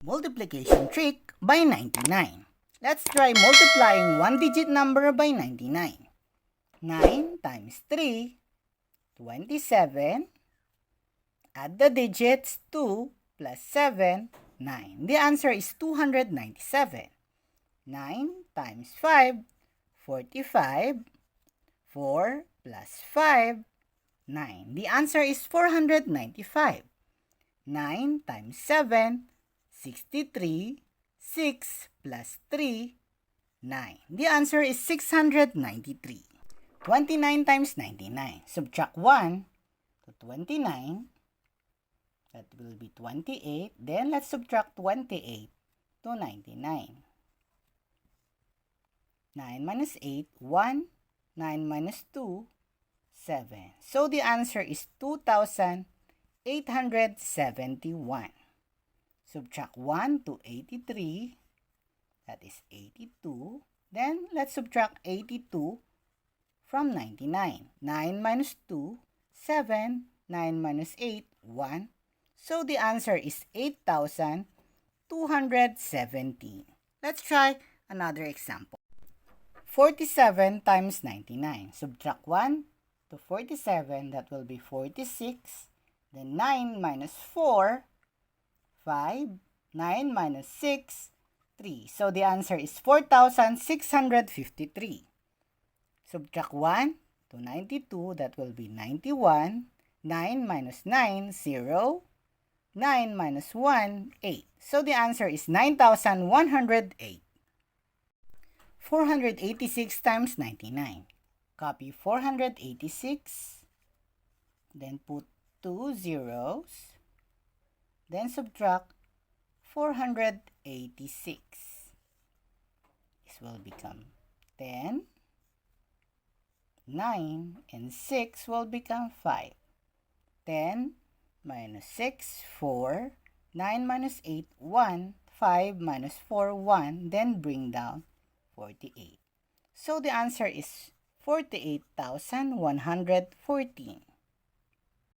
Multiplication trick by 99. Let's try multiplying one-digit number by 99. 9 times 3, 27. Add the digits, 2 plus 7, 9. The answer is 297. 9 times 5, 45. 4 plus 5, 9. The answer is 495. 9 times 7, 63. 6 plus 3, 9. The answer is 693. 29 times 99. Subtract 1 to 29. That will be 28. Then let's subtract 28 to 99. 9 minus 8, 1. 9 minus 2, 7. So the answer is 2,871. Subtract 1 to 83. That is 82. Then let's subtract 82 from 99. 9 minus 2, 7. 9 minus 8, 1. So the answer is 8,270. Let's try another example. 47 times 99. Subtract 1 to 47. That will be 46. Then 9 minus 4, 5. 9 minus 6, 3. So the answer is 4,653. Subtract 1 to 92. That will be 91. 9 minus 9, 0. 9 minus 1, 8. So the answer is 9,108. 486 times 99. Copy 486. Then put 2 zeros. Then subtract 486. This will become 10. 9 and 6 will become 5. 10 minus 6, 4. 9 minus 8, 1. 5 minus 4, 1. Then bring down 48. So the answer is 48,114.